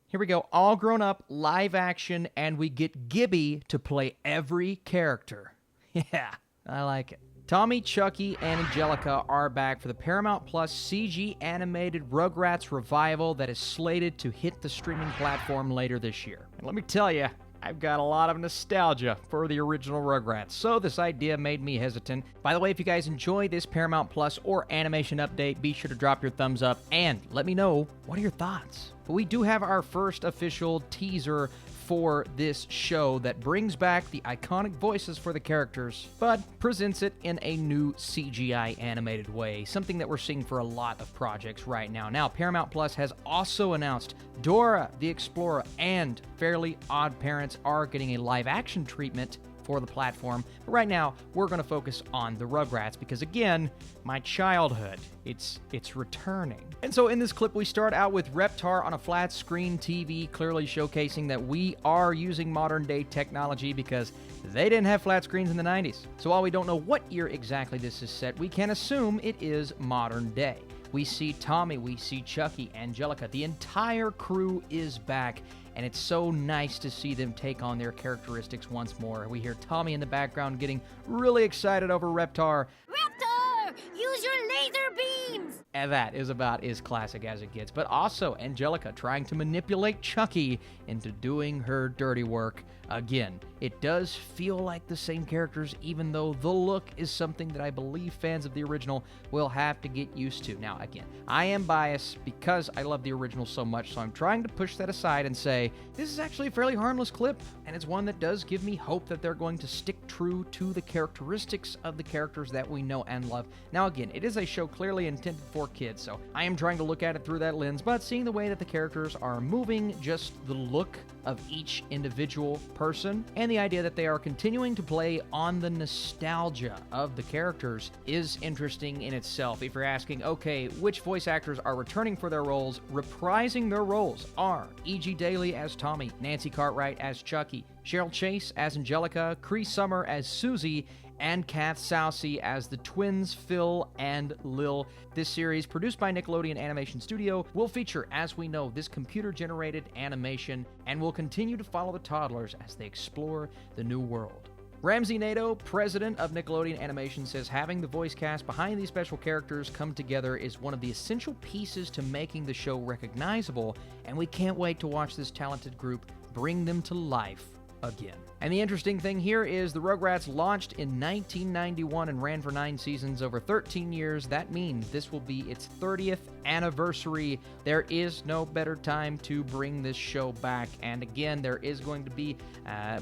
Here we go, all grown up, live action, and we get Gibby to play every character. Yeah, I like it. Tommy, Chucky, and Angelica are back for the Paramount Plus CG animated Rugrats revival that is slated to hit the streaming platform later this year. And let me tell you, I've got a lot of nostalgia for the original Rugrats, so this idea made me hesitant. By the way, if you guys enjoy this Paramount Plus or animation update, be sure to drop your thumbs up and let me know, what are your thoughts? But we do have our first official teaser for this show that brings back the iconic voices for the characters, but presents it in a new CGI animated way, something that we're seeing for a lot of projects right now. Now, Paramount Plus has also announced Dora the Explorer and Fairly Odd Parents are getting a live action treatment for the platform. But right now, we're going to focus on the Rugrats because, again, my childhood, it's returning. And so in this clip, we start out with Reptar on a flat screen TV, clearly showcasing that we are using modern day technology because they didn't have flat screens in the 90s. So while we don't know what year exactly this is set, we can assume it is modern day. We see Tommy, we see Chucky, Angelica. The entire crew is back, and it's so nice to see them take on their characteristics once more. We hear Tommy in the background getting really excited over Reptar. Reptar! Use your laser beams! And that is about as classic as it gets. But also Angelica trying to manipulate Chucky into doing her dirty work. Again, it does feel like the same characters, even though the look is something that I believe fans of the original will have to get used to. Now, again, I am biased because I love the original so much, so I'm trying to push that aside and say, this is actually a fairly harmless clip, and it's one that does give me hope that they're going to stick true to the characteristics of the characters that we know and love. Now, again, it is a show clearly intended for kids, so I am trying to look at it through that lens, but seeing the way that the characters are moving, just the look of each individual person, and the idea that they are continuing to play on the nostalgia of the characters is interesting in itself. If you're asking, okay, which voice actors are returning for their roles, reprising their roles are E.G. Daily as Tommy, Nancy Cartwright as Chucky, Cheryl Chase as Angelica, Cree Summer as Susie, and Kath Soucie as the twins Phil and Lil. This series, produced by Nickelodeon Animation Studio, will feature, as we know, this computer-generated animation and will continue to follow the toddlers as they explore the new world. Ramsey Nato, president of Nickelodeon Animation, says having the voice cast behind these special characters come together is one of the essential pieces to making the show recognizable, and we can't wait to watch this talented group bring them to life again. And the interesting thing here is the Rugrats launched in 1991 and ran for 9 seasons over 13 years. That means this will be its 30th anniversary. There is no better time to bring this show back. And again, there is going to be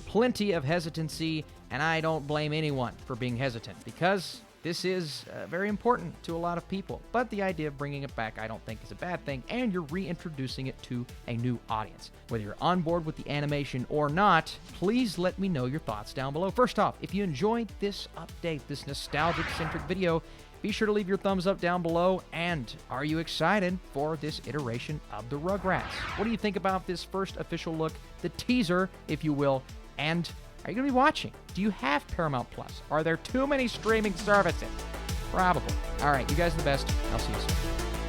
plenty of hesitancy, and I don't blame anyone for being hesitant because this is very important to a lot of people, but the idea of bringing it back I don't think is a bad thing, and you're reintroducing it to a new audience. Whether you're on board with the animation or not, please let me know your thoughts down below. First off, if you enjoyed this update, this nostalgic-centric video, be sure to leave your thumbs up down below, and are you excited for this iteration of the Rugrats? What do you think about this first official look, the teaser, if you will, and are you going to be watching? Do you have Paramount Plus? Are there too many streaming services? Probably. All right, you guys are the best. I'll see you soon.